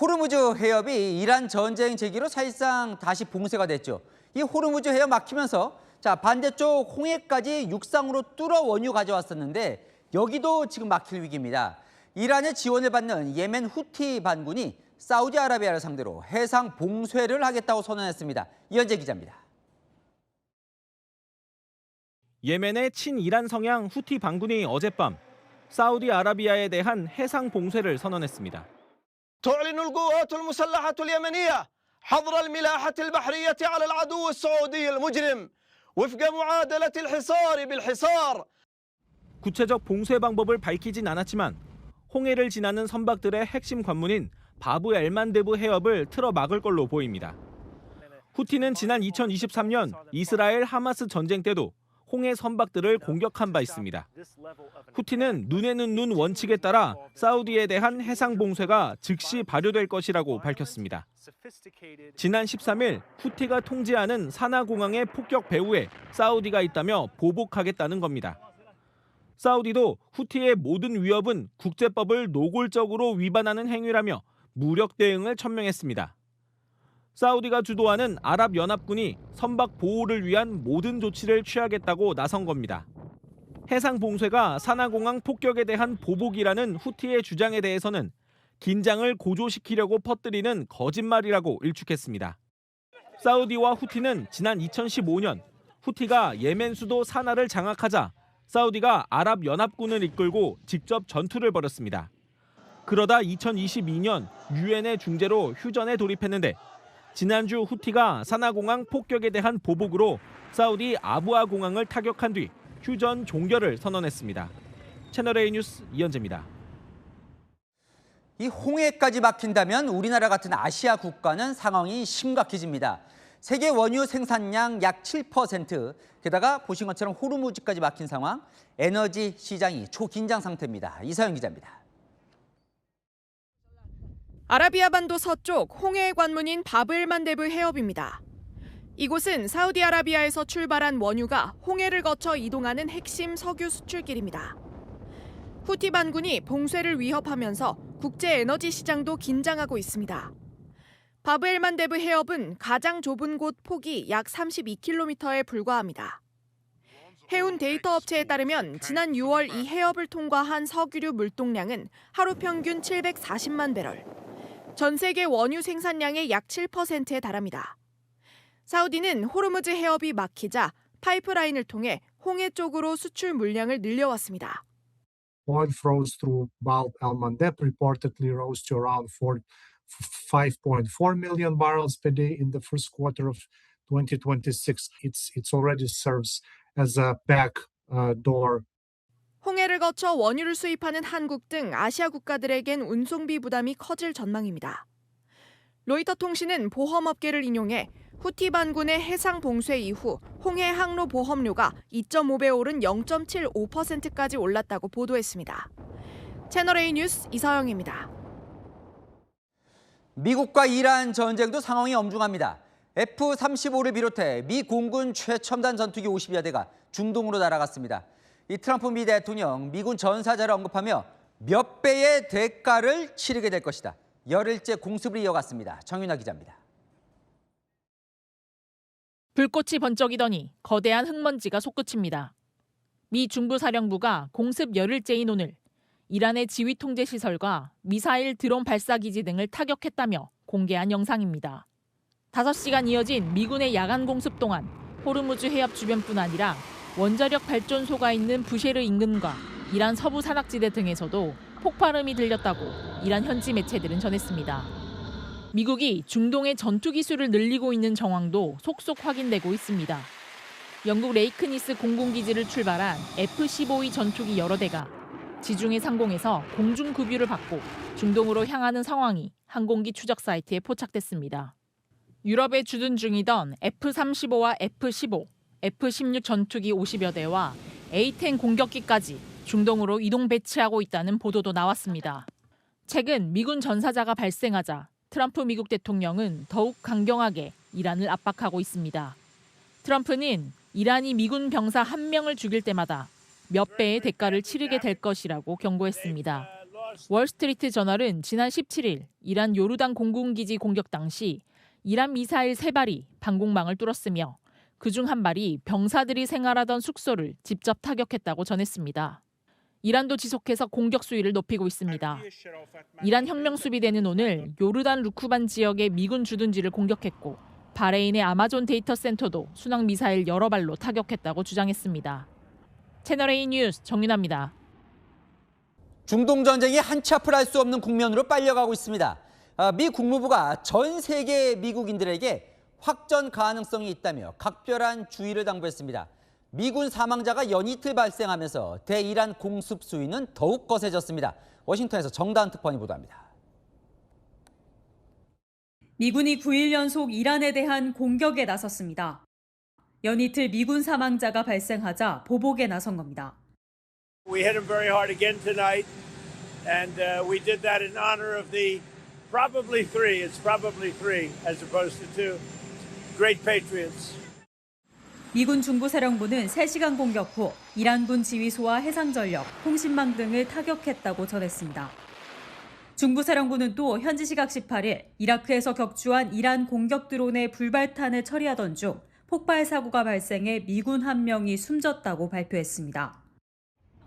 호르무즈 해협이 이란 전쟁 제기로 사실상 다시 봉쇄가 됐죠. 이 호르무즈 해협 막히면서 반대쪽 홍해까지 육상으로 뚫어 원유 가져왔었는데 여기도 지금 막힐 위기입니다. 이란의 지원을 받는 예멘 후티 반군이 사우디아라비아를 상대로 해상 봉쇄를 하겠다고 선언했습니다. 이현재 기자입니다. 예멘의 친이란 성향 후티 반군이 어젯밤 사우디아라비아에 대한 해상 봉쇄를 선언했습니다. تعلن القوات المسلحة اليمنية حظر الملاحة البحرية على العدو السعودي المجرم وفق معادلة الحصار بالحصار. 구체적 봉쇄 방법을 밝히진 않았지만 홍해를 지나는 선박들의 핵심 관문인 바브 엘만데브 해협을 틀어 막을 걸로 보입니다. 후티는 지난 2023년 이스라엘 하마스 전쟁 때도 홍해 선박들을 공격한 바 있습니다. 후티는 눈에는 눈 원칙에 따라 사우디에 대한 해상 봉쇄가 즉시 발효될 것이라고 밝혔습니다. 지난 13일 후티가 통제하는 사나공항의 폭격 배후에 사우디가 있다며 보복하겠다는 겁니다. 사우디도 후티의 모든 위협은 국제법을 노골적으로 위반하는 행위라며 무력 대응을 천명했습니다. 사우디가 주도하는 아랍연합군이 선박 보호를 위한 모든 조치를 취하겠다고 나선 겁니다. 해상 봉쇄가 사나공항 폭격에 대한 보복이라는 후티의 주장에 대해서는 긴장을 고조시키려고 퍼뜨리는 거짓말이라고 일축했습니다. 사우디와 후티는 지난 2015년 후티가 예멘 수도 사나를 장악하자 사우디가 아랍연합군을 이끌고 직접 전투를 벌였습니다. 그러다 2022년 유엔의 중재로 휴전에 돌입했는데 지난주 후티가 사나공항 폭격에 대한 보복으로 사우디 아부아 공항을 타격한 뒤 휴전 종결을 선언했습니다. 채널A 뉴스 이현재입니다. 이 홍해까지 막힌다면 우리나라 같은 아시아 국가는 상황이 심각해집니다. 세계 원유 생산량 약 7%, 게다가 보신 것처럼 호르무즈까지 막힌 상황, 에너지 시장이 초긴장 상태입니다. 이서영 기자입니다. 아라비아 반도 서쪽 홍해의 관문인 바브엘만데브 해협입니다. 이곳은 사우디아라비아에서 출발한 원유가 홍해를 거쳐 이동하는 핵심 석유 수출길입니다. 후티 반군이 봉쇄를 위협하면서 국제 에너지 시장도 긴장하고 있습니다. 바브엘만데브 해협은 가장 좁은 곳 폭이 약 32km에 불과합니다. 해운 데이터 업체에 따르면 지난 6월 이 해협을 통과한 석유류 물동량은 하루 평균 740만 배럴. 전 세계 원유 생산량의 약 7%에 달합니다. 사우디는 호르무즈 해협이 막히자 파이프라인을 통해 홍해 쪽으로 수출 물량을 늘려왔습니다. Oil flows through Bab el-Mandeb reportedly rose to around 5.4 million barrels per day in the first quarter of 2026. It already serves as a backdoor. 홍해를 거쳐 원유를 수입하는 한국 등 아시아 국가들에겐 운송비 부담이 커질 전망입니다. 로이터 통신은 보험업계를 인용해 후티 반군의 해상 봉쇄 이후 홍해 항로 보험료가 2.5배 오른 0.75%까지 올랐다고 보도했습니다. 채널A 뉴스 이서영입니다. 미국과 이란 전쟁도 상황이 엄중합니다. F-35를 비롯해 미 공군 최첨단 전투기 50여 대가 중동으로 날아갔습니다. 이 트럼프 미 대통령 미군 전사자를 언급하며 몇 배의 대가를 치르게 될 것이다. 열흘째 공습을 이어갔습니다. 정윤아 기자입니다. 불꽃이 번쩍이더니 거대한 흙먼지가 솟구칩니다. 미 중부사령부가 공습 열흘째인 오늘 이란의 지휘통제시설과 미사일 드론 발사기지 등을 타격했다며 공개한 영상입니다. 5시간 이어진 미군의 야간 공습 동안 호르무즈 해협 주변뿐 아니라 원자력 발전소가 있는 부쉐르 인근과 이란 서부 산악지대 등에서도 폭발음이 들렸다고 이란 현지 매체들은 전했습니다. 미국이 중동의 전투 기술을 늘리고 있는 정황도 속속 확인되고 있습니다. 영국 레이크니스 공군기지를 출발한 F-15E 전투기 여러 대가 지중해 상공에서 공중 급유를 받고 중동으로 향하는 상황이 항공기 추적 사이트에 포착됐습니다. 유럽에 주둔 중이던 F-35와 F-15, F-16 전투기 50여 대와 A-10 공격기까지 중동으로 이동 배치하고 있다는 보도도 나왔습니다. 최근 미군 전사자가 발생하자 트럼프 미국 대통령은 더욱 강경하게 이란을 압박하고 있습니다. 트럼프는 이란이 미군 병사 1명을 죽일 때마다 몇 배의 대가를 치르게 될 것이라고 경고했습니다. 월스트리트 저널은 지난 17일 이란 요르단 공군기지 공격 당시 이란 미사일 3발이 방공망을 뚫었으며 그중 한 발이 병사들이 생활하던 숙소를 직접 타격했다고 전했습니다. 이란도 지속해서 공격 수위를 높이고 있습니다. 이란 혁명수비대는 오늘 요르단 루크반 지역의 미군 주둔지를 공격했고 바레인의 아마존 데이터 센터도 순항 미사일 여러 발로 타격했다고 주장했습니다. 채널A 뉴스 정윤아입니다. 중동 전쟁이 한치 앞을 알 수 없는 국면으로 빨려가고 있습니다. 미 국무부가 전 세계 미국인들에게 확전 가능성이 있다며 각별한 주의를 당부했습니다. 미군 사망자가 연이틀 발생하면서 대이란 공습 수위는 더욱 거세졌습니다. 워싱턴에서 정다은 특파원이 보도합니다. 미군이 9일 연속 이란에 대한 공격에 나섰습니다. 연이틀 미군 사망자가 발생하자 보복에 나선 겁니다. We hit them very hard again tonight, and we did that in honor of the probably three. It's probably three as opposed to two great patriots. 미군 중부사령부는 3시간 공격 후 이란군 지휘소와 해상전력, 통신망 등을 타격했다고 전했습니다. 중부사령부는 또 현지 시각 18일 이라크에서 격추한 이란 공격 드론의 불발탄을 처리하던 중 폭발 사고가 발생해 미군 1명이 숨졌다고 발표했습니다.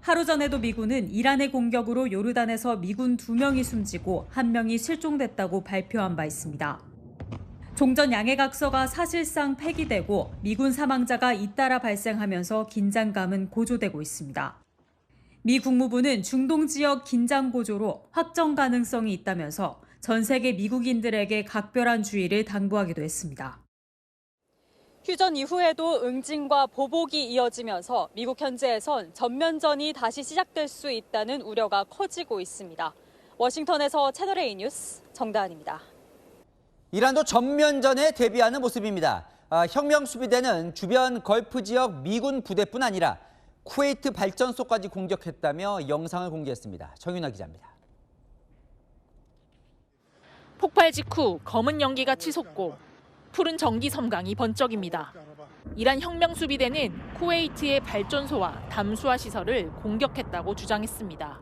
하루 전에도 미군은 이란의 공격으로 요르단에서 미군 2명이 숨지고 1명이 실종됐다고 발표한 바 있습니다. 종전 양해각서가 사실상 폐기되고 미군 사망자가 잇따라 발생하면서 긴장감은 고조되고 있습니다. 미 국무부는 중동 지역 긴장 고조로 확정 가능성이 있다면서 전 세계 미국인들에게 각별한 주의를 당부하기도 했습니다. 휴전 이후에도 응징과 보복이 이어지면서 미국 현지에선 전면전이 다시 시작될 수 있다는 우려가 커지고 있습니다. 워싱턴에서 채널A 뉴스 정다은입니다. 이란도 전면전에 대비하는 모습입니다. 혁명수비대는 주변 걸프 지역 미군 부대뿐 아니라 쿠웨이트 발전소까지 공격했다며 영상을 공개했습니다. 정윤아 기자입니다. 폭발 직후 검은 연기가 치솟고 푸른 전기 섬광이 번쩍입니다. 이란 혁명수비대는 쿠웨이트의 발전소와 담수화 시설을 공격했다고 주장했습니다.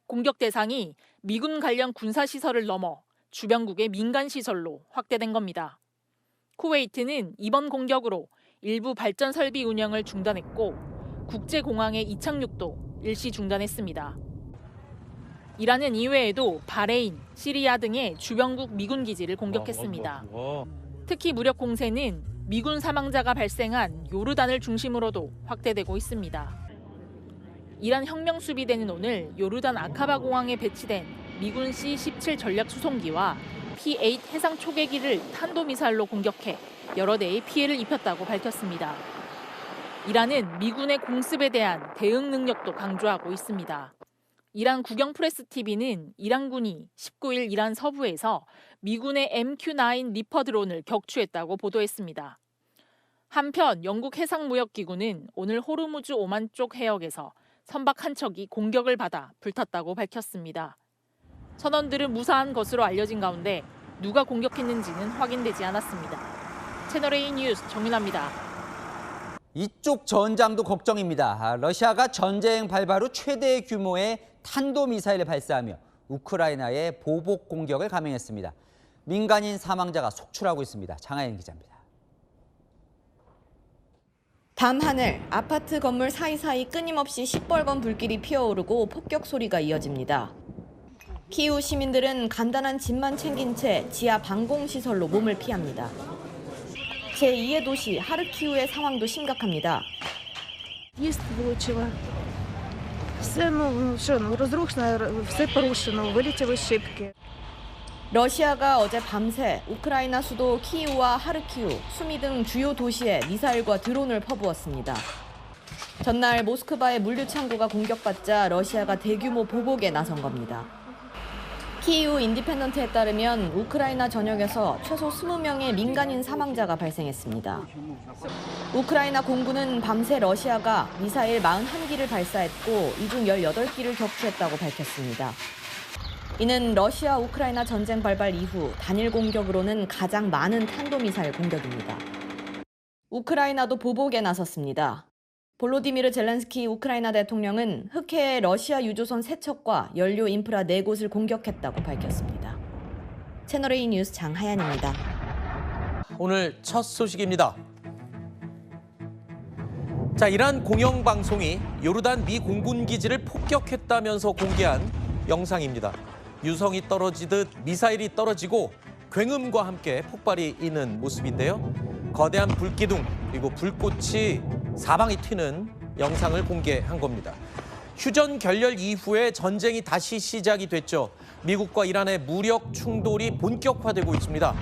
공격 대상이 미군 관련 군사시설을 넘어 주변국의 민간시설로 확대된 겁니다. 쿠웨이트는 이번 공격으로 일부 발전 설비 운영을 중단했고 국제공항의 이착륙도 일시 중단했습니다. 이란은 이외에도 바레인, 시리아 등의 주변국 미군 기지를 공격했습니다. 특히 무력 공세는 미군 사망자가 발생한 요르단을 중심으로도 확대되고 있습니다. 이란 혁명수비대는 오늘 요르단 아카바 공항에 배치된 미군 C-17 전략 수송기와 P-8 해상 초계기를 탄도미사일로 공격해 여러 대의 피해를 입혔다고 밝혔습니다. 이란은 미군의 공습에 대한 대응 능력도 강조하고 있습니다. 이란 국영 프레스 TV는 이란군이 19일 이란 서부에서 미군의 MQ-9 리퍼 드론을 격추했다고 보도했습니다. 한편 영국 해상무역기구는 오늘 호르무즈 오만 쪽 해역에서 선박 한 척이 공격을 받아 불탔다고 밝혔습니다. 선원들은 무사한 것으로 알려진 가운데 누가 공격했는지는 확인되지 않았습니다. 채널A 뉴스 정윤아입니다. 이쪽 전장도 걱정입니다. 러시아가 전쟁 발발 후 최대 규모의 탄도미사일을 발사하며 우크라이나에 보복 공격을 감행했습니다. 민간인 사망자가 속출하고 있습니다. 장하연 기자입니다. 밤하늘, 아파트 건물 사이사이 끊임없이 시뻘건 불길이 피어오르고 폭격 소리가 이어집니다. 키이우 시민들은 간단한 짐만 챙긴 채 지하 방공시설로 몸을 피합니다. 제2의 도시 하르키우의 상황도 심각합니다. 러시아가 어제 밤새 우크라이나 수도 키이우와 하르키우, 수미 등 주요 도시에 미사일과 드론을 퍼부었습니다. 전날 모스크바의 물류 창고가 공격받자 러시아가 대규모 보복에 나선 겁니다. 키이우 인디펜던트에 따르면 우크라이나 전역에서 최소 20명의 민간인 사망자가 발생했습니다. 우크라이나 공군은 밤새 러시아가 미사일 41기를 발사했고 이 중 18기를 격추했다고 밝혔습니다. 이는 러시아 우크라이나 전쟁 발발 이후 단일 공격으로는 가장 많은 탄도미사일 공격입니다. 우크라이나도 보복에 나섰습니다. 볼로디미르 젤렌스키 우크라이나 대통령은 흑해의 러시아 유조선 3척과 연료 인프라 4곳을 공격했다고 밝혔습니다. 채널A 뉴스 장하연입니다. 오늘 첫 소식입니다. 자, 이란 공영방송이 요르단 미 공군기지를 폭격했다면서 공개한 영상입니다. 유성이 떨어지듯 미사일이 떨어지고 굉음과 함께 폭발이 있는 모습인데요. 거대한 불기둥 그리고 불꽃이 사방이 튀는 영상을 공개한 겁니다. 휴전 결렬 이후에 전쟁이 다시 시작이 됐죠. 미국과 이란의 무력 충돌이 본격화되고 있습니다.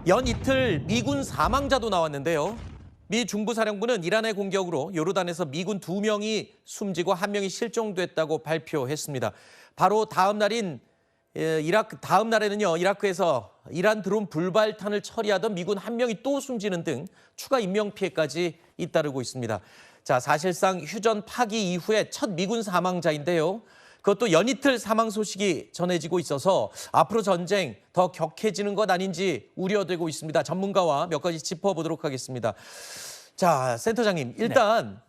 연 이틀 미군 사망자도 나왔는데요. 미 중부사령부는 이란의 공격으로 요르단에서 미군 2명이 숨지고 1명이 실종됐다고 발표했습니다. 바로 다음 날에는요, 이라크에서 이란 드론 불발탄을 처리하던 미군 1명이 또 숨지는 등 추가 인명피해까지 잇따르고 있습니다. 자, 사실상 휴전 파기 이후에 첫 미군 사망자인데요. 그것도 연이틀 사망 소식이 전해지고 있어서 앞으로 전쟁 더 격해지는 것 아닌지 우려되고 있습니다. 전문가와 몇 가지 짚어보도록 하겠습니다. 자, 센터장님, 일단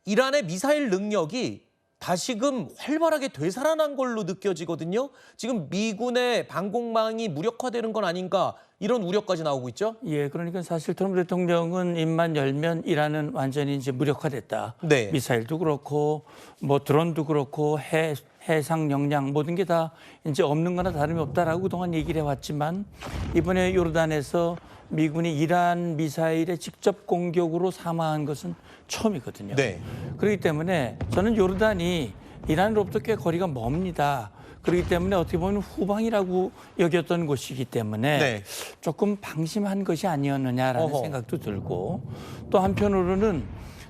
이란의 미사일 능력이 다시금 활발하게 되살아난 걸로 느껴지거든요. 지금 미군의 방공망이 무력화되는 건 아닌가 이런 우려까지 나오고 있죠. 예, 그러니까 사실 트럼프 대통령은 입만 열면 이란은 완전히 이제 무력화됐다. 네. 미사일도 그렇고 뭐 드론도 그렇고 해상 역량 모든 게 다 이제 없는 거나 다름이 없다라고 그동안 얘기를 해왔지만 이번에 요르단에서 미군이 이란 미사일의 직접 공격으로 사망한 것은 처음이거든요. 네. 그렇기 때문에 저는 요르단이 이란으로부터 꽤 거리가 멉니다. 그렇기 때문에 어떻게 보면 후방이라고 여겼던 곳이기 때문에 네. 조금 방심한 것이 아니었느냐라는 생각도 들고 또 한편으로는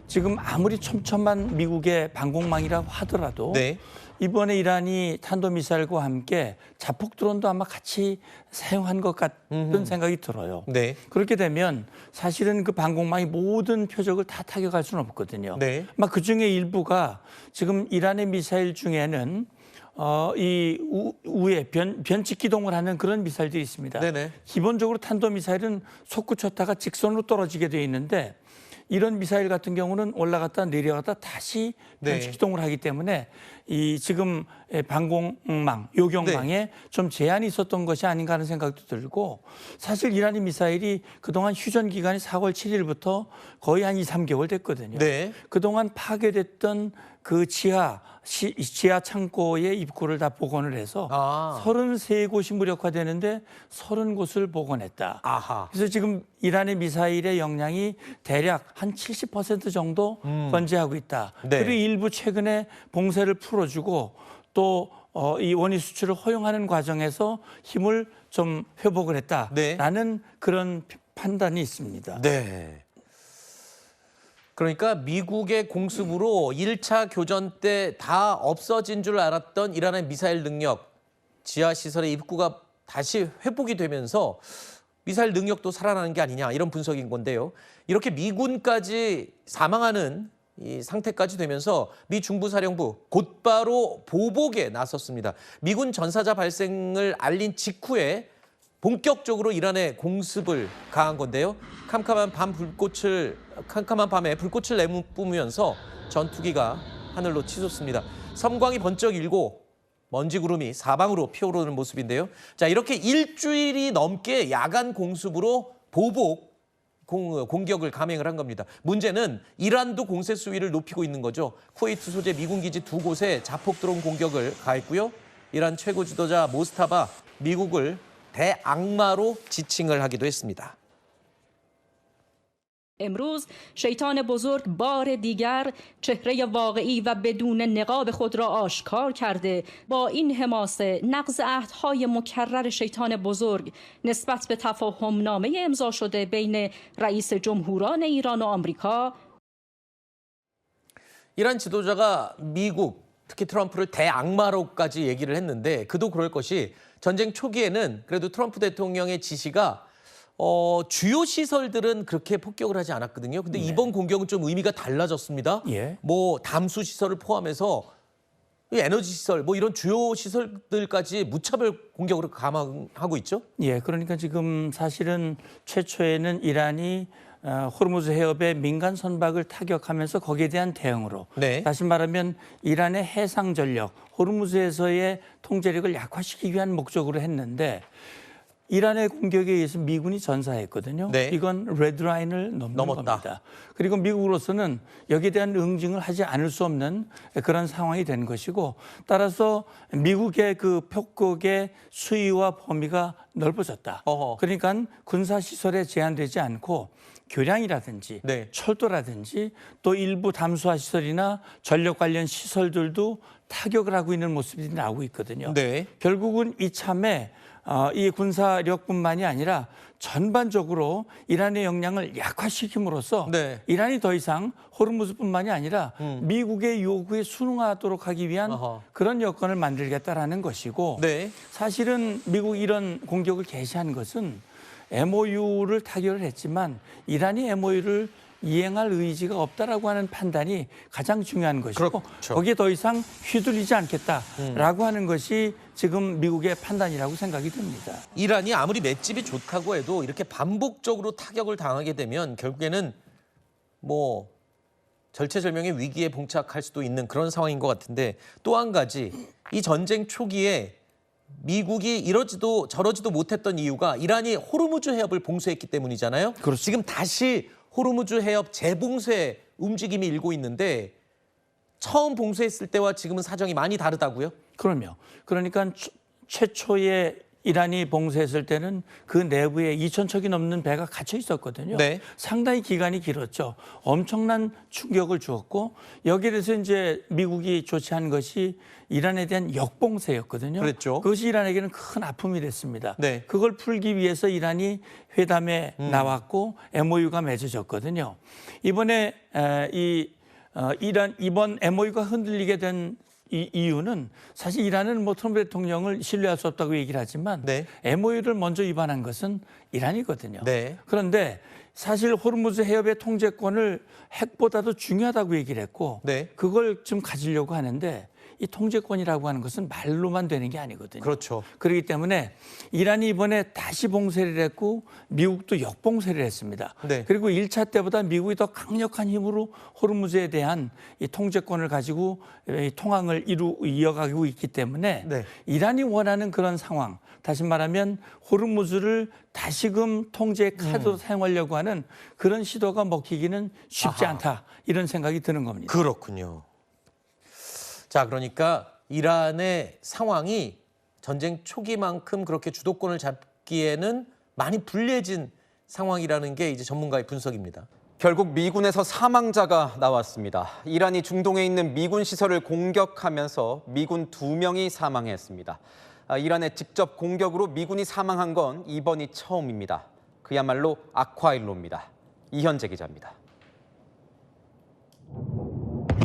지금 아무리 촘촘한 미국의 방공망이라고 하더라도 네. 이번에 이란이 탄도미사일과 함께 자폭 드론도 아마 같이 사용한 것 같은 생각이 들어요. 네. 그렇게 되면 사실은 그 방공망이 모든 표적을 다 타격할 수는 없거든요. 네. 막 그중에 일부가 지금 이란의 미사일 중에는 이 우에 변칙 기동을 하는 그런 미사일들이 있습니다. 네네. 기본적으로 탄도미사일은 솟구쳤다가 직선으로 떨어지게 돼 있는데 이런 미사일 같은 경우는 올라갔다 내려갔다 다시 변칙 기동을 하기 때문에 이 지금 방공망, 요격망에 좀 제한이 있었던 것이 아닌가 하는 생각도 들고 사실 이란의 미사일이 그동안 휴전 기간이 4월 7일부터 거의 한 2, 3개월 됐거든요. 네. 그동안 파괴됐던 그 지하 창고의 입구를 다 복원을 해서 33곳이 무력화되는데 30곳을 복원했다. 아하. 그래서 지금 이란의 미사일의 역량이 대략 한 70% 정도 건재하고 있다. 네. 그리고 일부 최근에 봉쇄를 풀어주고 또 이 원유 수출을 허용하는 과정에서 힘을 좀 회복을 했다라는 그런 판단이 있습니다. 네. 그러니까 미국의 공습으로 1차 교전 때 다 없어진 줄 알았던 이란의 미사일 능력, 지하시설의 입구가 다시 회복이 되면서 미사일 능력도 살아나는 게 아니냐 이런 분석인 건데요. 이렇게 미군까지 사망하는 이 상태까지 되면서 미 중부사령부 곧바로 보복에 나섰습니다. 미군 전사자 발생을 알린 직후에 본격적으로 이란의 공습을 가한 건데요. 캄캄한 밤에 불꽃을 내뿜으면서 전투기가 하늘로 치솟습니다. 섬광이 번쩍 일고 먼지 구름이 사방으로 피어오르는 모습인데요. 자, 이렇게 일주일이 넘게 야간 공습으로 보복 공격을 감행을 한 겁니다. 문제는 이란도 공세 수위를 높이고 있는 거죠. 쿠웨이트 소재 미군 기지 2곳에 자폭 드론 공격을 가했고요. 이란 최고 지도자 모스타바 미국을 대악마로 지칭을 하기도 했습니다. امروز شیطان بزرگ بار دیگر چهره واقعی و بدون نقاب خود را آشکار کرده با این حماسه نقض عهدهای مکرر شیطان بزرگ نسبت به تفاهمنامه امضا شده بین رئیس جمهوران ایران و آمریکا 이란 지도자가 미국, 특히 트럼프를 대악마로까지 얘기를 했는데 그도 그럴 것이 전쟁 초기에는 그래도 트럼프 대통령의 지시가 주요 시설들은 그렇게 폭격을 하지 않았거든요. 근데 이번 공격은 좀 의미가 달라졌습니다. 뭐 담수 시설을 포함해서 에너지 시설, 뭐 이런 주요 시설들까지 무차별 공격으로 감행하고 있죠. 예, 그러니까 지금 사실은 최초에는 이란이 호르무즈 해협의 민간 선박을 타격하면서 거기에 대한 대응으로 네. 다시 말하면 이란의 해상 전력, 호르무즈에서의 통제력을 약화시키기 위한 목적으로 했는데 이란의 공격에 의해서 미군이 전사했거든요. 네. 이건 레드라인을 넘었다. 겁니다. 그리고 미국으로서는 여기에 대한 응징을 하지 않을 수 없는 그런 상황이 된 것이고 따라서 미국의 그 폭격의 수위와 범위가 넓어졌다. 그러니까 군사시설에 제한되지 않고 교량이라든지 네. 철도라든지 또 일부 담수화 시설이나 전력 관련 시설들도 타격을 하고 있는 모습이 나오고 있거든요. 네. 결국은 이참에 이 군사력뿐만이 아니라 전반적으로 이란의 역량을 약화시킴으로써 네. 이란이 더 이상 호르무즈뿐만이 아니라 미국의 요구에 순응하도록 하기 위한 그런 여건을 만들겠다라는 것이고 네. 사실은 미국이 이런 공격을 개시한 것은 MOU를 타결을 했지만 이란이 MOU를 이행할 의지가 없다라고 하는 판단이 가장 중요한 것이고 그렇죠. 거기에 더 이상 휘둘리지 않겠다라고 하는 것이 지금 미국의 판단이라고 생각이 듭니다. 이란이 아무리 맷집이 좋다고 해도 이렇게 반복적으로 타격을 당하게 되면 결국에는 뭐 절체절명의 위기에 봉착할 수도 있는 그런 상황인 것 같은데 또 한 가지 이 전쟁 초기에 미국이 이러지도 저러지도 못했던 이유가 이란이 호르무즈 해협을 봉쇄했기 때문이잖아요. 그렇죠. 지금 다시 호르무즈 해협 재봉쇄 움직임이 일고 있는데 처음 봉쇄했을 때와 지금은 사정이 많이 다르다고요? 그럼요. 그러니까 최초에 이란이 봉쇄했을 때는 그 내부에 2,000척이 넘는 배가 갇혀 있었거든요. 네. 상당히 기간이 길었죠. 엄청난 충격을 주었고 여기에 대해서 이제 미국이 조치한 것이 이란에 대한 역봉쇄였거든요. 그랬죠. 그것이 이란에게는 큰 아픔이 됐습니다. 네. 그걸 풀기 위해서 이란이 회담에 나왔고 MOU가 맺어졌거든요. 이번에 이번 MOU가 흔들리게 된 이유는 사실 이란은 뭐 트럼프 대통령을 신뢰할 수 없다고 얘기를 하지만 네. MOU를 먼저 위반한 것은 이란이거든요. 네. 그런데 사실 호르무즈 해협의 통제권을 핵보다도 중요하다고 얘기를 했고 네. 그걸 좀 가지려고 하는데 이 통제권이라고 하는 것은 말로만 되는 게 아니거든요. 그렇죠. 그렇기 때문에 이란이 이번에 다시 봉쇄를 했고 미국도 역봉쇄를 했습니다. 네. 그리고 1차 때보다 미국이 더 강력한 힘으로 호르무즈에 대한 이 통제권을 가지고 이 통항을 이어가고 있기 때문에 네. 이란이 원하는 그런 상황, 다시 말하면 호르무즈를 다시금 통제 카드로 사용하려고 하는 그런 시도가 먹히기는 쉽지 않다. 이런 생각이 드는 겁니다. 그렇군요. 자, 그러니까 이란의 상황이 전쟁 초기만큼 그렇게 주도권을 잡기에는 많이 불리해진 상황이라는 게 이제 전문가의 분석입니다. 결국 미군에서 사망자가 나왔습니다. 이란이 중동에 있는 미군 시설을 공격하면서 미군 2명이 사망했습니다. 이란의 직접 공격으로 미군이 사망한 건 이번이 처음입니다. 그야말로 악화일로입니다. 이현재 기자입니다.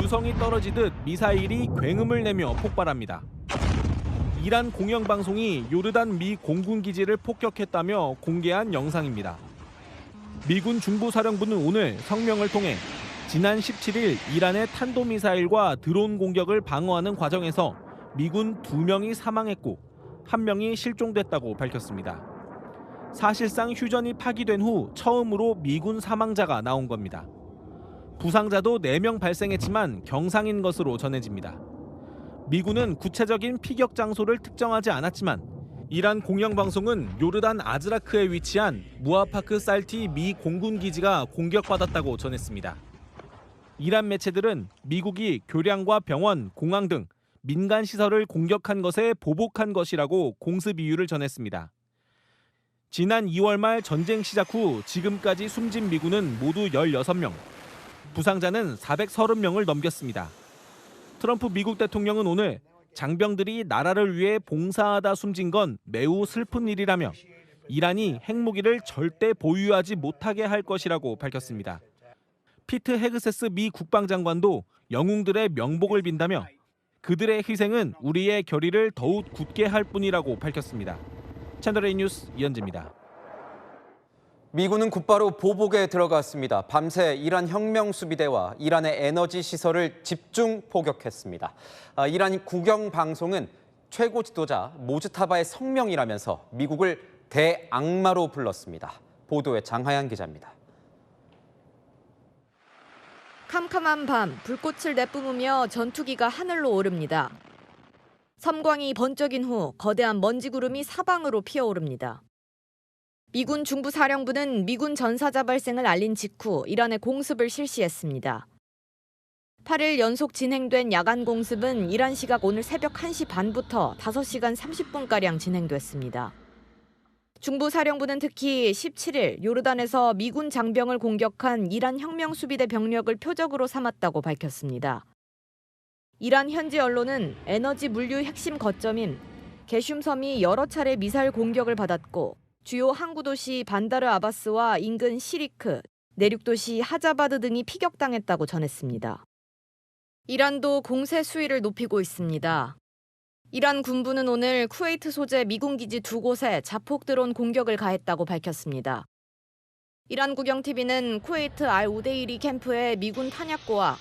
유성이 떨어지듯 미사일이 굉음을 내며 폭발합니다. 이란 공영방송이 요르단 미 공군기지를 폭격했다며 공개한 영상입니다. 미군 중부사령부는 오늘 성명을 통해 지난 17일 이란의 탄도미사일과 드론 공격을 방어하는 과정에서 미군 2명이 사망했고 1명이 실종됐다고 밝혔습니다. 사실상 휴전이 파기된 후 처음으로 미군 사망자가 나온 겁니다. 부상자도 4명 발생했지만 경상인 것으로 전해집니다. 미군은 구체적인 피격 장소를 특정하지 않았지만 이란 공영방송은 요르단 아즈라크에 위치한 무아파크 살티 미 공군기지가 공격받았다고 전했습니다. 이란 매체들은 미국이 교량과 병원, 공항 등 민간 시설을 공격한 것에 보복한 것이라고 공습 이유를 전했습니다. 지난 2월 말 전쟁 시작 후 지금까지 숨진 미군은 모두 16명, 부상자는 430명을 넘겼습니다. 트럼프 미국 대통령은 오늘 장병들이 나라를 위해 봉사하다 숨진 건 매우 슬픈 일이라며 이란이 핵무기를 절대 보유하지 못하게 할 것이라고 밝혔습니다. 피트 헤그세스 미 국방장관도 영웅들의 명복을 빈다며 그들의 희생은 우리의 결의를 더욱 굳게 할 뿐이라고 밝혔습니다. 채널A 뉴스 이현재입니다. 미군은 곧바로 보복에 들어갔습니다. 밤새 이란 혁명수비대와 이란의 에너지 시설을 집중 포격했습니다. 이란 국영방송은 최고 지도자 모즈타바의 성명이라면서 미국을 대악마로 불렀습니다. 보도에 장하얀 기자입니다. 캄캄한 밤 불꽃을 내뿜으며 전투기가 하늘로 오릅니다. 섬광이 번쩍인 후 거대한 먼지 구름이 사방으로 피어오릅니다. 미군 중부사령부는 미군 전사자 발생을 알린 직후 이란에 공습을 실시했습니다. 8일 연속 진행된 야간 공습은 이란 시각 오늘 새벽 1시 반부터 5시간 30분가량 진행됐습니다. 중부사령부는 특히 17일 요르단에서 미군 장병을 공격한 이란 혁명수비대 병력을 표적으로 삼았다고 밝혔습니다. 이란 현지 언론은 에너지 물류 핵심 거점인 게슘섬이 여러 차례 미사일 공격을 받았고 주요 항구 도시 반다르 아바스와 인근 시리크, 내륙 도시 하자바드 등이 피격당했다고 전했습니다. 이란도 공세 수위를 높이고 있습니다. 이란 군부는 오늘 쿠웨이트 소재 미군 기지 2곳에 자폭 드론 공격을 가했다고 밝혔습니다. 이란 국영TV는 쿠웨이트 알-우데이리 캠프의 미군 탄약고와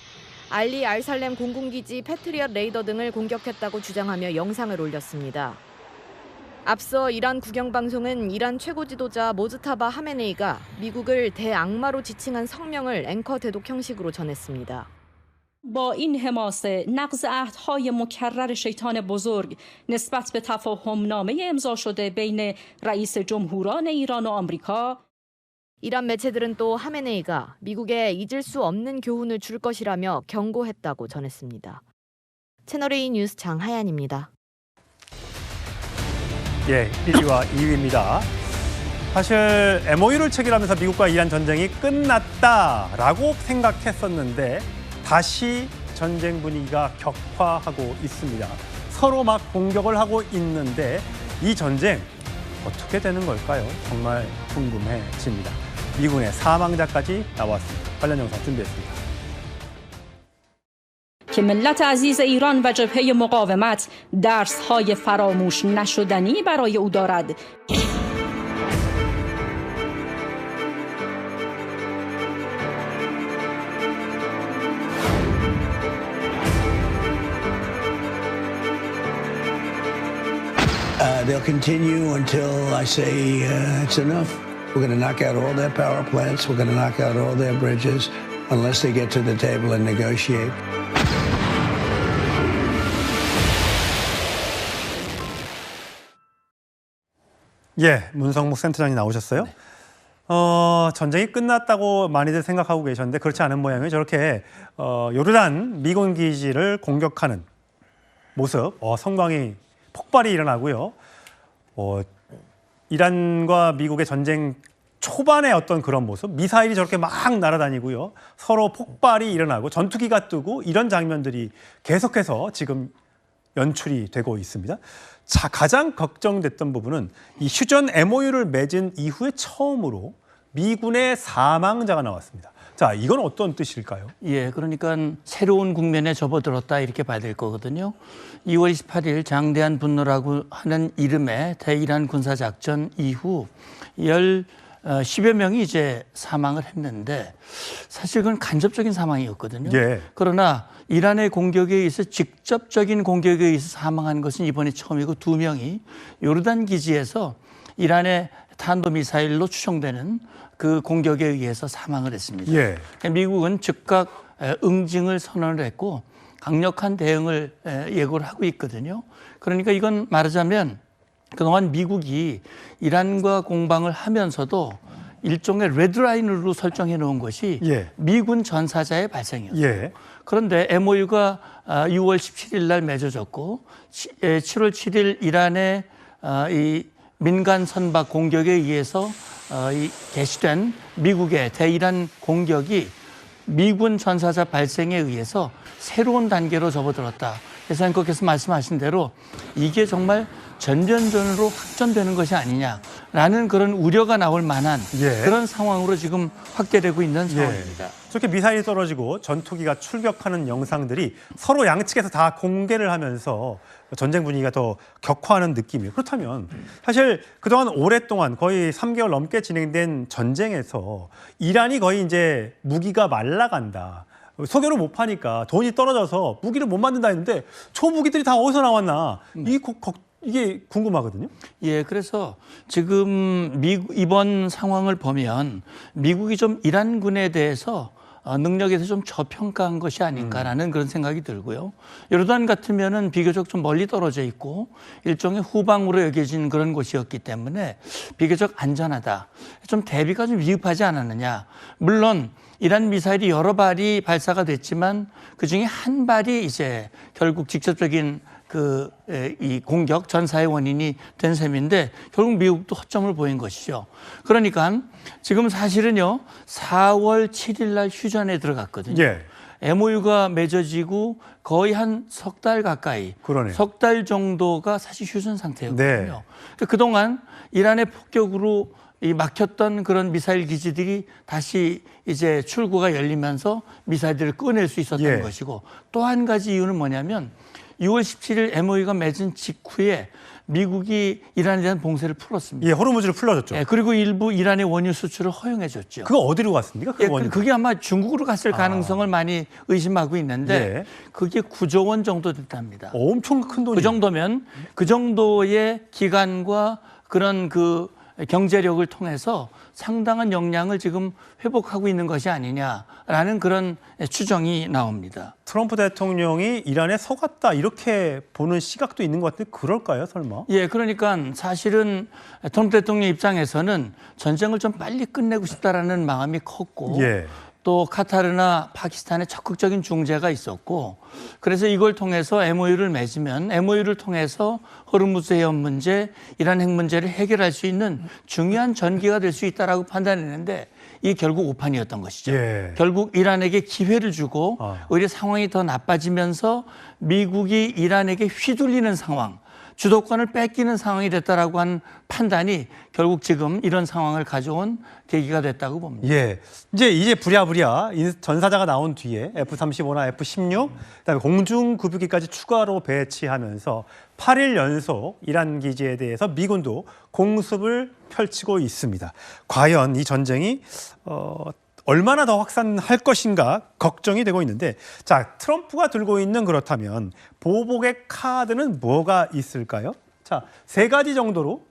알리 알살렘 공군기지 패트리엇 레이더 등을 공격했다고 주장하며 영상을 올렸습니다. 앞서 이란 국영방송은 이란 최고 지도자 모즈타바 하메네이가 미국을 대악마로 지칭한 성명을 앵커 대독 형식으로 전했습니다. با این حماسه نقض عهدهای مکرر شیطان بزرگ نسبت به تفاهمنامه امضا شده بین رئیس جمهوران ایران و آمریکا 이란 매체들은 또 하메네이가 미국에 잊을 수 없는 교훈을 줄 것이라며 경고했다고 전했습니다. 채널A 뉴스 장하얀입니다. 예, 1위와 2위입니다. 사실 MOU를 체결하면서 미국과 이란 전쟁이 끝났다라고 생각했었는데 다시 전쟁 분위기가 격화하고 있습니다. 서로 막 공격을 하고 있는데 이 전쟁 어떻게 되는 걸까요? 정말 궁금해집니다. 미군의 사망자까지 나왔습니다. 관련 영상 준비했습니다. که ملت عزیز ایران و جبهه مقاومت درس‌های فراموش نشدنی برای او دارد. They'll continue until I say it's enough. We're going to knock out all their power plants. We're going to knock out all their bridges unless they get to the table and negotiate. 예, 문성목 센터장이 나오셨어요. 전쟁이 끝났다고 많이들 생각하고 계셨는데 그렇지 않은 모양이에요. 저렇게 요르단 미군 기지를 공격하는 모습, 성광이 폭발이 일어나고요. 이란과 미국의 전쟁 초반의 어떤 그런 모습, 미사일이 저렇게 막 날아다니고요. 서로 폭발이 일어나고 전투기가 뜨고 이런 장면들이 계속해서 지금 연출이 되고 있습니다. 자, 가장 걱정됐던 부분은 이 휴전 MOU를 맺은 이후에 처음으로 미군의 사망자가 나왔습니다. 자, 이건 어떤 뜻일까요? 예, 그러니까 새로운 국면에 접어들었다 이렇게 봐야 될 거거든요. 2월 28일 장대한 분노라고 하는 이름의 대이란 군사작전 이후 10여 명이 이제 사망을 했는데 사실 그건 간접적인 사망이었거든요. 예. 그러나 이란의 공격에 의해서 직접적인 공격에 의해서 사망한 것은 이번이 처음이고 2명이 요르단 기지에서 이란의 탄도미사일로 추정되는 그 공격에 의해서 사망을 했습니다. 예. 미국은 즉각 응징을 선언을 했고 강력한 대응을 예고를 하고 있거든요. 그러니까 이건 말하자면 그동안 미국이 이란과 공방을 하면서도 일종의 레드라인으로 설정해 놓은 것이 예. 미군 전사자의 발생이었어요. 예. 그런데 MOU가 6월 17일 날 맺어졌고 7월 7일 이란의 이 민간 선박 공격에 의해서 이 개시된 미국의 대이란 공격이 미군 전사자 발생에 의해서 새로운 단계로 접어들었다. 그래서 앵커께서 말씀하신 대로 이게 정말 전전전으로 확전되는 것이 아니냐라는 그런 우려가 나올 만한 예. 그런 상황으로 지금 확대되고 있는 상황입니다. 저렇게 미사일이 떨어지고 전투기가 출격하는 영상들이 서로 양측에서 다 공개를 하면서 전쟁 분위기가 더 격화하는 느낌이에요. 그렇다면 사실 그동안 오랫동안 거의 3개월 넘게 진행된 전쟁에서 이란이 거의 이제 무기가 말라간다. 석유를 못 파니까 돈이 떨어져서 무기를 못 만든다 했는데 저 무기들이 다 어디서 나왔나. 이게 궁금하거든요. 예, 그래서 지금 이번 상황을 보면 미국이 좀 이란군에 대해서 능력에 대해서 좀 저평가한 것이 아닌가라는 그런 생각이 들고요. 요르단 같으면은 비교적 좀 멀리 떨어져 있고 일종의 후방으로 여겨진 그런 곳이었기 때문에 비교적 안전하다. 좀 대비가 좀 위급하지 않았느냐. 물론 이란 미사일이 여러 발이 발사가 됐지만 그중에 한 발이 이제 결국 직접적인 이 공격 전사의 원인이 된 셈인데 결국 미국도 허점을 보인 것이죠. 그러니까 지금 사실은요 4월 7일 날 휴전에 들어갔거든요. 예. MOU가 맺어지고 거의 한 석 달 가까이, 그러네요. 석 달 정도가 사실 휴전 상태였거든요. 네. 그동안 이란의 폭격으로 이 막혔던 그런 미사일 기지들이 다시 이제 출구가 열리면서 미사일들을 꺼낼 수 있었던 예. 것이고 또 한 가지 이유는 뭐냐면 6월 17일 MOU가 맺은 직후에 미국이 이란에 대한 봉쇄를 풀었습니다. 예, 호르무즈를 풀어줬죠. 예, 그리고 일부 이란의 원유 수출을 허용해줬죠. 그거 어디로 갔습니까? 그 예, 원유. 그게 아마 중국으로 갔을 가능성을 많이 의심하고 있는데 예. 그게 9조 원 정도 됐답니다. 엄청 큰 돈이에요. 그 정도면 그 정도의 기간과 그런 그 경제력을 통해서 상당한 역량을 지금 회복하고 있는 것이 아니냐라는 그런 추정이 나옵니다. 트럼프 대통령이 이란에 속았다 이렇게 보는 시각도 있는 것 같은데 그럴까요, 설마? 예, 그러니까 사실은 트럼프 대통령 입장에서는 전쟁을 좀 빨리 끝내고 싶다라는 마음이 컸고 예. 또 카타르나 파키스탄의 적극적인 중재가 있었고 그래서 이걸 통해서 MOU를 맺으면 MOU를 통해서 호르무즈 해협 문제, 이란 핵 문제를 해결할 수 있는 중요한 전기가 될 수 있다라고 판단했는데 이게 결국 오판이었던 것이죠. 예. 결국 이란에게 기회를 주고 오히려 상황이 더 나빠지면서 미국이 이란에게 휘둘리는 상황, 주도권을 뺏기는 상황이 됐다라고 하는 판단이 결국 지금 이런 상황을 가져온 계기가 됐다고 봅니다. 예, 이제 부랴부랴 전사자가 나온 뒤에 F-35나 F-16, 그다음에 공중급유기까지 추가로 배치하면서 8일 연속 이란 기지에 대해서 미군도 공습을 펼치고 있습니다. 과연 이 전쟁이 얼마나 더 확산할 것인가 걱정이 되고 있는데, 자, 트럼프가 들고 있는 그렇다면 보복의 카드는 뭐가 있을까요? 자, 3가지 정도로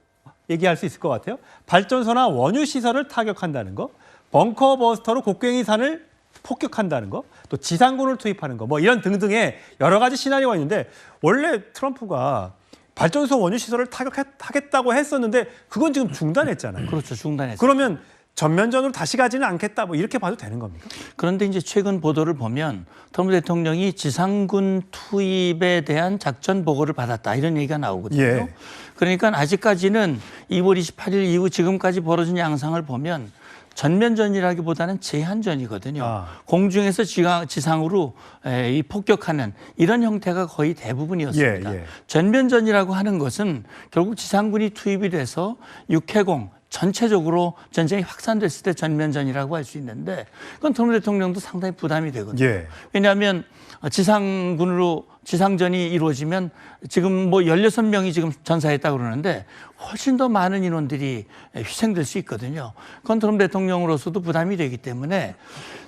얘기할 수 있을 것 같아요. 발전소나 원유 시설을 타격한다는 거, 벙커 버스터로 곡괭이 산을 폭격한다는 거, 또 지상군을 투입하는 거, 뭐 이런 등등의 여러 가지 시나리오가 있는데 원래 트럼프가 발전소 원유 시설을 타격하겠다고 했었는데 그건 지금 중단했잖아요. 그렇죠, 중단했어요. 그러면 전면전으로 다시 가지는 않겠다, 뭐 이렇게 봐도 되는 겁니까? 그런데 이제 최근 보도를 보면 트럼프 대통령이 지상군 투입에 대한 작전 보고를 받았다 이런 얘기가 나오거든요. 예. 그러니까 아직까지는 2월 28일 이후 지금까지 벌어진 양상을 보면 전면전이라기보다는 제한전이거든요. 공중에서 지상으로 이 폭격하는 이런 형태가 거의 대부분이었습니다. 예. 전면전이라고 하는 것은 결국 지상군이 투입이 돼서 육해공 전체적으로 전쟁이 확산됐을 때 전면전이라고 할 수 있는데 그건 트럼프 대통령도 상당히 부담이 되거든요. 예. 왜냐하면 지상군으로 지상전이 이루어지면 지금 뭐 16명이 지금 전사했다고 그러는데 훨씬 더 많은 인원들이 희생될 수 있거든요. 그건 트럼프 대통령으로서도 부담이 되기 때문에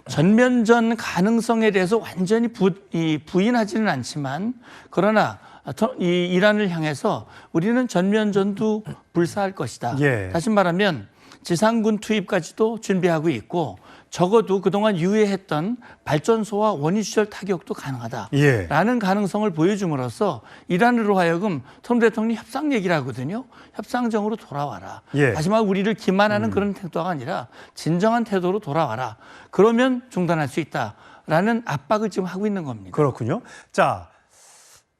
전면전 가능성에 대해서 완전히 부인하지는 않지만 그러나 이 이란을 향해서 우리는 전면전도 불사할 것이다. 예. 다시 말하면 지상군 투입까지도 준비하고 있고 적어도 그동안 유예했던 발전소와 원유시설 타격도 가능하다라는 가능성을 보여줌으로써 이란으로 하여금 트럼프 대통령이 협상 얘기를 하거든요. 협상정으로 돌아와라. 예. 다시 말해 우리를 기만하는 그런 태도가 아니라 진정한 태도로 돌아와라. 그러면 중단할 수 있다라는 압박을 지금 하고 있는 겁니다. 그렇군요. 자,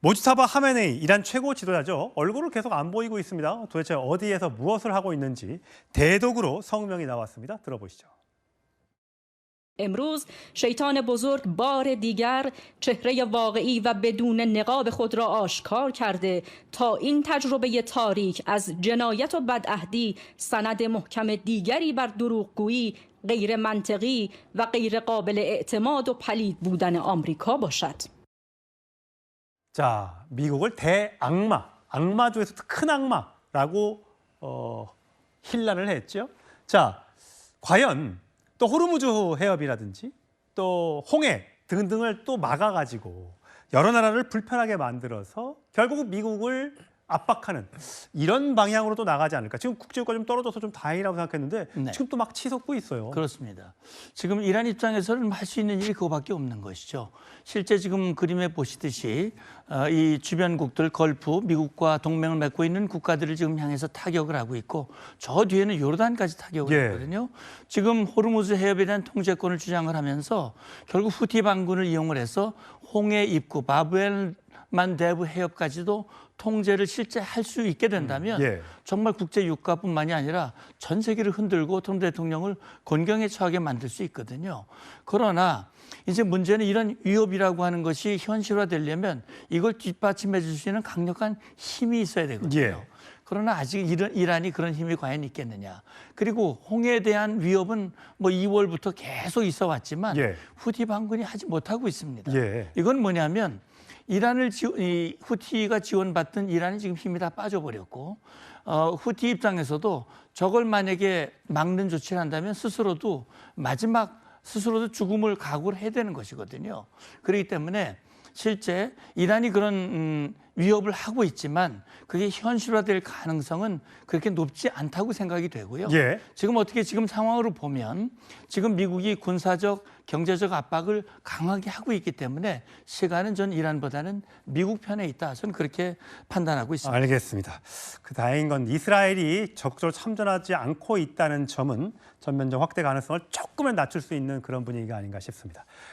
모지타바 하메네이 이란 최고 지도자죠. 얼굴을 계속 안 보이고 있습니다. 도대체 어디에서 무엇을 하고 있는지 대독으로 성명이 나왔습니다. 들어보시죠. امروز شیطان بزرگ بار دیگر چهره واقعی و بدون نقاب خود را آشکار کرده تا این تجربه تاریک از جنایت و بدعهدی سند محکم دیگری بر دروغگویی غیر منطقی و غیر قابل اعتماد و پلید بودن آمریکا باشد. 자, 미국을 대악마, 악마 중에서 큰 악마라고 힐난을 했죠. 자, 과연 또 호르무즈 해협이라든지 또 홍해 등등을 또 막아가지고 여러 나라를 불편하게 만들어서 결국 미국을 압박하는 이런 방향으로 또 나가지 않을까. 지금 국제유가 좀 떨어져서 좀 다행이라고 생각했는데 네. 지금 또 막 치솟고 있어요. 그렇습니다. 지금 이란 입장에서는 할 수 있는 일이 그거밖에 없는 것이죠. 실제 지금 그림에 보시듯이 이 주변국들 걸프, 미국과 동맹을 맺고 있는 국가들을 지금 향해서 타격을 하고 있고 저 뒤에는 요르단까지 타격을 예. 했거든요. 지금 호르무즈 해협에 대한 통제권을 주장을 하면서 결국 후티 반군을 이용을 해서 홍해 입구 바브엘만데브 해협까지도 통제를 실제 할 수 있게 된다면 예. 정말 국제 유가뿐만이 아니라 전 세계를 흔들고 트럼프 대통령을 곤경에 처하게 만들 수 있거든요. 그러나 이제 문제는 이런 위협이라고 하는 것이 현실화되려면 이걸 뒷받침해 줄 수 있는 강력한 힘이 있어야 되거든요. 예. 그러나 아직 이란이 그런 힘이 과연 있겠느냐. 그리고 홍해에 대한 위협은 뭐 2월부터 계속 있어 왔지만 예. 후티 반군이 하지 못하고 있습니다. 예. 이건 뭐냐면 이 후티가 지원받던 이란이 지금 힘이 다 빠져버렸고 후티 입장에서도 저걸 만약에 막는 조치를 한다면 스스로도 죽음을 각오를 해야 되는 것이거든요. 그렇기 때문에 실제 이란이 그런 위협을 하고 있지만 그게 현실화될 가능성은 그렇게 높지 않다고 생각이 되고요. 예. 지금 상황으로 보면 지금 미국이 군사적, 경제적 압박을 강하게 하고 있기 때문에 시간은 전 이란보다는 미국 편에 있다. 저는 그렇게 판단하고 있습니다. 알겠습니다. 그 다행인 건 이스라엘이 적극적으로 참전하지 않고 있다는 점은 전면적 확대 가능성을 조금은 낮출 수 있는 그런 분위기가 아닌가 싶습니다.